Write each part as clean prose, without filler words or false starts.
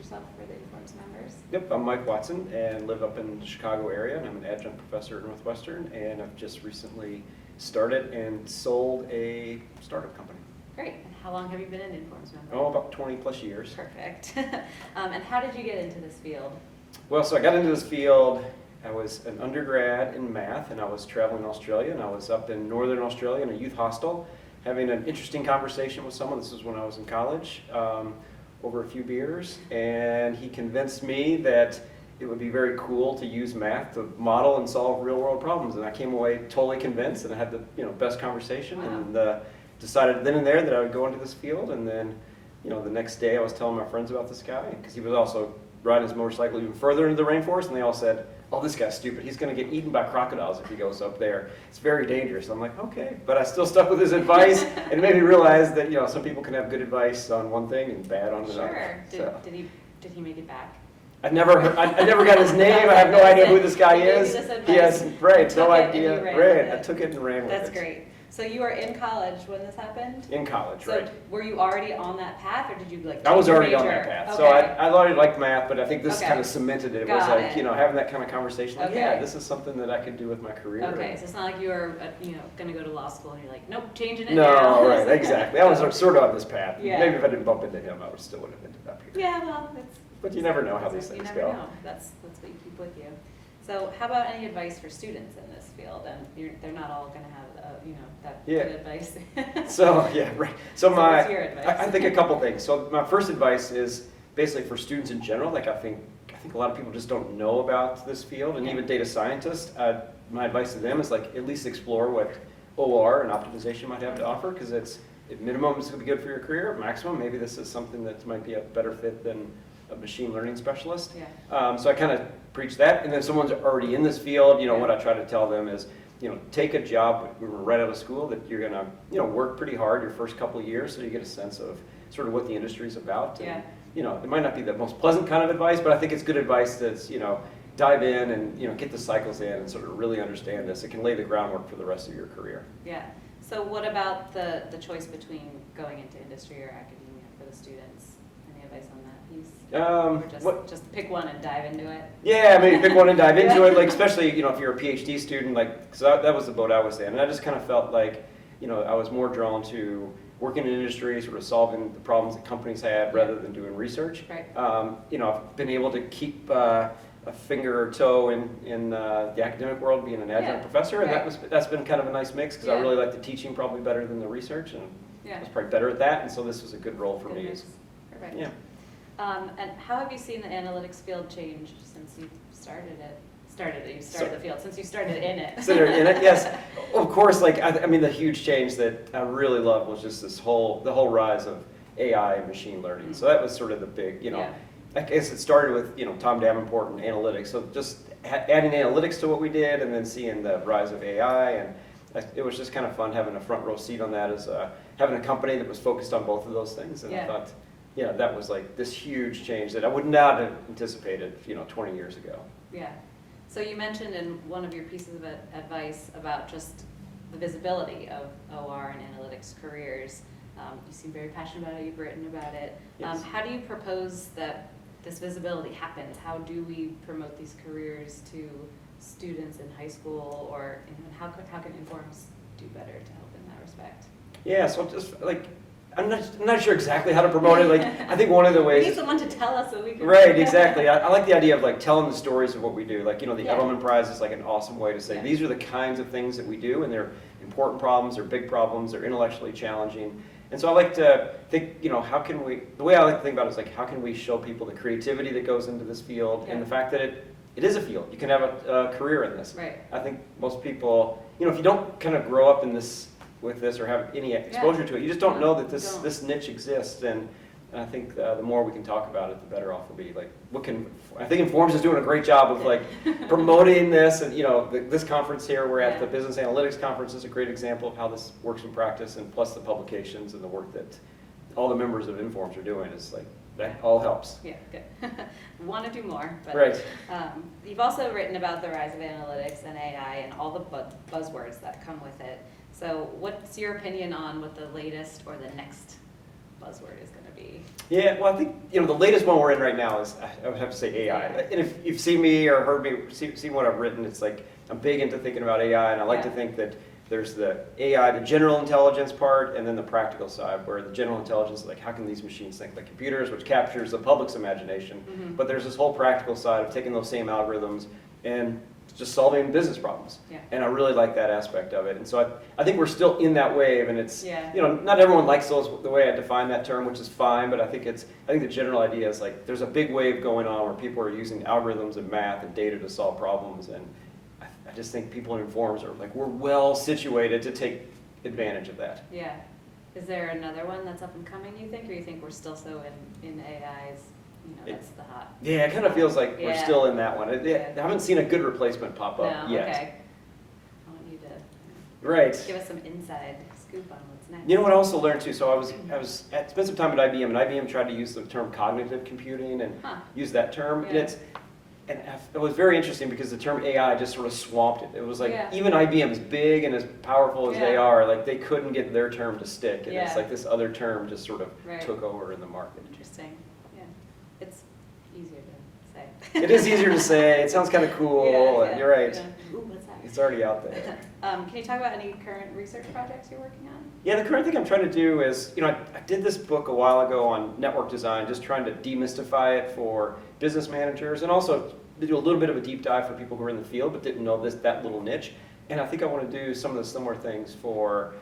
yourself for the Informs members? Yep, I'm Mike Watson and live up in the Chicago area, and I'm an adjunct professor at Northwestern, and I've just recently started and sold a startup company. Great. And how long have you been an Informs member? Oh, about 20 plus years. Perfect. And how did you get into this field? Well, so I got into this field, I was an undergrad in math, and I was traveling in Australia, and I was up in northern Australia in a youth hostel having an interesting conversation with someone. This was when I was in college, over a few beers, and he convinced me that it would be very cool to use math to model and solve real world problems, and I came away totally convinced, and I had the best conversation. Wow. And decided then and there that I would go into this field. And then the next day I was telling my friends about this guy, because he was also riding his motorcycle even further into the rainforest, and they all said, oh, this guy's stupid. He's going to get eaten by crocodiles if he goes up there. It's very dangerous. I'm like, okay. But I still stuck with his advice, and it made me realize that some people can have good advice on one thing and bad on another. Sure. Did he make it back? I never got his name. I have no idea who this guy is. He has no idea. Right. I took it and ran with it. That's great. So you were in college when this happened? In college, right. So were you already on that path, or did you I was already major? on that path. Okay. So I already liked math, but I think this Okay. kind of cemented it. It was Got like, it. having that kind of conversation, like, Okay. yeah, this is something that I could do with my career. Okay, so it's not like you were, going to go to law school and you're like, nope, changing it No, now. right, exactly. I was sort of on this path. Yeah. Maybe if I didn't bump into him, I still would have ended up here. Yeah, well, But you never know how these you things never go. know. That's what you keep with you. So how about any advice for students in this field? And they're not all going to have, that Yeah. good advice. So, yeah, right. So what's your advice? I think a couple things. So my first advice is basically for students in general. Like I think a lot of people just don't know about this field, and Yeah. even data scientists. My advice to them is like at least explore what OR and optimization might have to offer, because at minimum it's going to be good for your career. At maximum, maybe this is something that might be a better fit than a machine learning specialist. Yeah. So I kind of preach that, and then if someone's already in this field, Yeah. what I try to tell them is, take a job right out of school that you're gonna, work pretty hard your first couple of years, so you get a sense of sort of what the industry's about. Yeah. And, it might not be the most pleasant kind of advice, but I think it's good advice that's, dive in and, get the cycles in and sort of really understand this. It can lay the groundwork for the rest of your career. Yeah. So what about the choice between going into industry or academia for the students? Any advice on that piece? Or just pick one and dive into it? Yeah, maybe pick one and dive into it. Like especially if you're a PhD student, because that was the boat I was in, and I just kind of felt like I was more drawn to working in industry, sort of solving the problems that companies had rather than doing research. Right. I've been able to keep a finger or toe in the academic world, being an adjunct professor, and that's been kind of a nice mix, because I really like the teaching probably better than the research, and I was probably better at that, and so this was a good role for me. Perfect. Yeah. And how have you seen the analytics field change since you started it? The field, since you started in it. Yes. Of course, the huge change that I really loved was just the whole rise of AI and machine learning. So that was sort of the big, I guess it started with, Tom Davenport and analytics. So just adding analytics to what we did, and then seeing the rise of AI, and it was just kind of fun having a front row seat on that, as having a company that was focused on both of those things. And I thought, that was like this huge change that I would not have anticipated, 20 years ago. Yeah. So you mentioned in one of your pieces of advice about just the visibility of OR and analytics careers. You seem very passionate about it. You've written about it. Yes. How do you propose that this visibility happens? How do we promote these careers to students in high school, or how can Informs do better to help in that respect? Yeah, so just I'm not sure exactly how to promote it. I think one of the ways. We need someone to tell us so we can. Right, exactly. I like the idea of telling the stories of what we do. The Yeah. Edelman Prize is an awesome way to say, Yeah. these are the kinds of things that we do, and they're important problems, they're big problems, they're intellectually challenging. And so I like to think, the way I like to think about it is how can we show people the creativity that goes into this field, and the fact that it is a field. You can have a career in this. Right. I think most people, if you don't kind of grow up with this or have any exposure to it, you just don't know that this niche exists. And I think the more we can talk about it, the better off we'll be. I think Informs is doing a great job of promoting this, and this conference here we're at, the Business Analytics Conference, is a great example of how this works in practice, and plus the publications and the work that all the members of Informs are doing is that all helps. Yeah, good. Want to do more. But, Right. You've also written about the rise of analytics and AI and all the buzzwords that come with it. So what's your opinion on what the latest or the next buzzword is going to be. Yeah, well, I think, the latest one we're in right now is, I would have to say AI. Yeah. And if you've seen me or heard me, seen what I've written, it's like, I'm big into thinking about AI, and I like to think that there's the AI, the general intelligence part, and then the practical side, where the general intelligence is like, how can these machines think like computers, which captures the public's imagination. Mm-hmm. But there's this whole practical side of taking those same algorithms and just solving business problems. Yeah. And I really like that aspect of it. And so I think we're still in that wave, and it's, Yeah. not everyone likes those the way I define that term, which is fine, but I think the general idea is like, there's a big wave going on where people are using algorithms and math and data to solve problems, and I just think people in Informs are like, we're well situated to take advantage of that. Yeah. Is there another one that's up and coming, you think, or you think we're still so in AI's, that's the hot? Yeah, it kind of feels like we're still in that one. I haven't seen a good replacement pop up yet. Okay. I want you to Right. give us some inside scoop on what's next. You know what I also learned too? So I spent some time at IBM, and IBM tried to use the term cognitive computing and use that term. Yeah. And it was very interesting because the term AI just sort of swamped it. It was like, even IBM, as big and as powerful as they are, like they couldn't get their term to stick. And it's like this other term just sort of took over in the market. Interesting. Yeah. It's easier to say. It is easier to say. It sounds kind of cool. And you're right. Yeah. Ooh, what's that? It's already out there. Can you talk about any current research projects you're working on? Yeah, the current thing I'm trying to do is, I did this book a while ago on network design, just trying to demystify it for business managers, and also do a little bit of a deep dive for people who are in the field but didn't know that little niche. And I think I want to do some of the similar things for,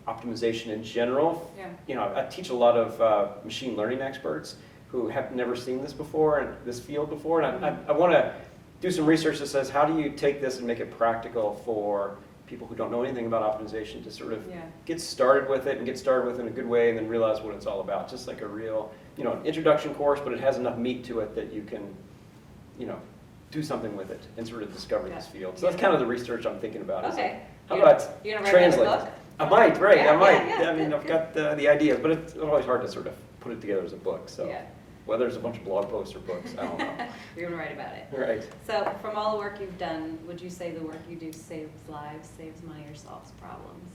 optimization in general. Yeah. I teach a lot of machine learning experts who have never seen this before and this field before, and I want to do some research that says, how do you take this and make it practical for people who don't know anything about optimization to sort of get started with it and get started with it in a good way, and then realize what it's all about. Just like a real, an introduction course, but it has enough meat to it that you can, do something with it and sort of discover this field. So that's kind of the research I'm thinking about. Okay. How about you're gonna translate? Write another book? I might, right? Yeah, I might. yeah, I mean, I've got the ideas, but it's always hard to sort of put it together as a book. So whether it's a bunch of blog posts or books, I don't know. You're gonna write about it. Right. So from all the work you've done, would you say the work you do saves lives, saves money, or solves problems?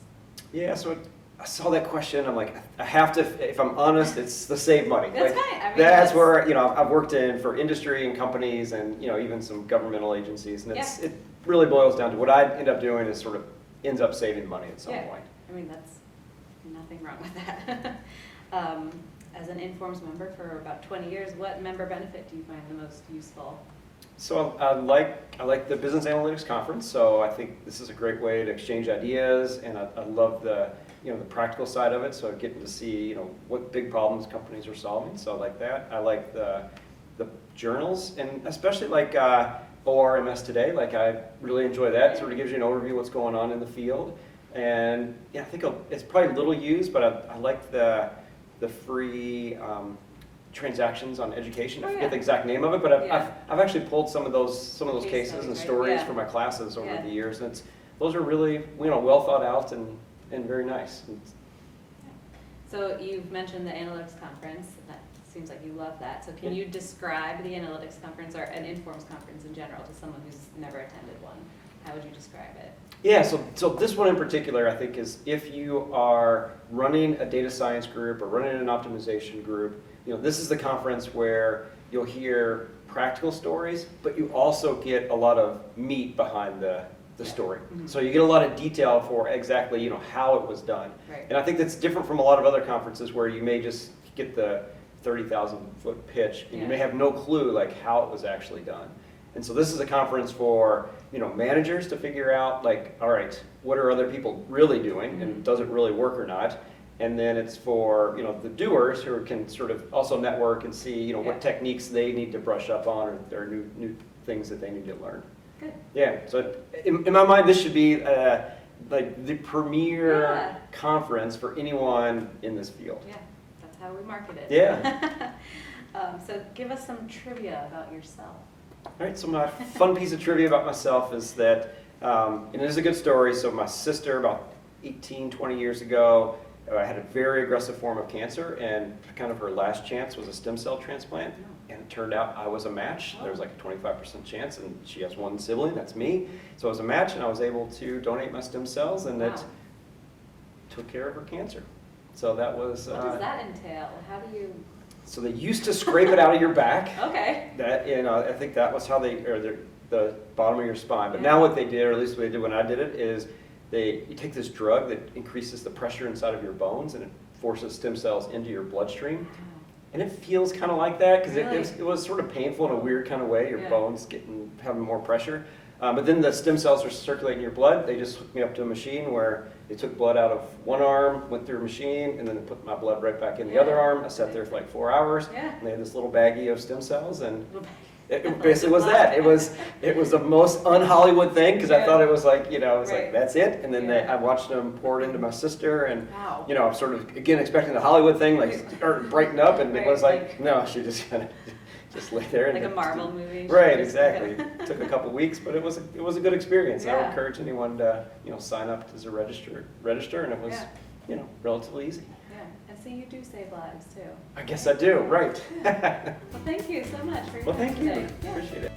Yeah. So I saw that question. I'm like, I have to. If I'm honest, it's the save money. That's like, fine. I mean, that's where I've worked for industry and companies, and even some governmental agencies, and it really boils down to what I end up doing is sort of ends up saving money at some point. I mean, that's nothing wrong with that. As an Informs member for about 20 years, what member benefit do you find the most useful? So I like the Business Analytics Conference. So I think this is a great way to exchange ideas, and I love the the practical side of it. So getting to see what big problems companies are solving. So I like that. I like the journals, and especially like ORMS Today. Like I really enjoy that. It sort of gives you an overview of what's going on in the field. And I think it's probably little used, but I like the free transactions on education. I forget the exact name of it, but I've actually pulled some of those cases and stories for my classes over the years, and those are really well thought out and very nice. So you've mentioned the analytics conference. That seems like you love that. So can you describe the analytics conference or an Informs conference in general to someone who's never attended one? How would you describe it? Yeah, so this one in particular, I think, is if you are running a data science group or running an optimization group, this is the conference where you'll hear practical stories, but you also get a lot of meat behind the story. Mm-hmm. So you get a lot of detail for exactly, how it was done. Right. And I think that's different from a lot of other conferences where you may just get the 30,000-foot pitch, and you may have no clue like how it was actually done. And so this is a conference for managers to figure out like, all right, what are other people really doing, and does it really work or not? And then it's for the doers who can sort of also network and see what techniques they need to brush up on, or there are new things that they need to learn. Good. Yeah. So in my mind, this should be like the premier conference for anyone in this field. Yeah, that's how we market it. Yeah. So give us some trivia about yourself. All right, so my fun piece of trivia about myself is that, and it is a good story, so my sister about 18, 20 years ago had a very aggressive form of cancer, and kind of her last chance was a stem cell transplant, and it turned out I was a match. There was like a 25% chance, and she has one sibling, that's me, so I was a match, and I was able to donate my stem cells, and it took care of her cancer. So that was. What does that entail? How do you? So they used to scrape it out of your back. Okay. That, I think that was how the bottom of your spine. But Yeah. now what they did, or at least what they did when I did it, is you take this drug that increases the pressure inside of your bones and it forces stem cells into your bloodstream. And it feels kind of like that because Really? it was sort of painful in a weird kind of way, your Yeah. bones having more pressure. But then the stem cells are circulating your blood. They just hooked me up to a machine where they took blood out of one arm, went through a machine, and then they put my blood right back in the Yeah. other arm. I sat there for like 4 hours, Yeah. and they had this little baggie of stem cells, and it basically was that. It was the most un-Hollywood thing because I Yeah. thought it was like, it was Right. like, that's it. And then Yeah. I watched them pour it into my sister, and Wow. I'm sort of, again, expecting the Hollywood thing, like, start brighten up, and it was Right, like, no, she just kind of just lay there. Like and a Marvel movie. Right, exactly. It took a couple weeks, but it was a good experience. I would Yeah. encourage anyone to, sign up as a register, and it was, relatively easy. Yeah, and so you do save lives too. I guess I do, right. Well, thank you so much for your Well, time thank you. today. Yeah. Appreciate it.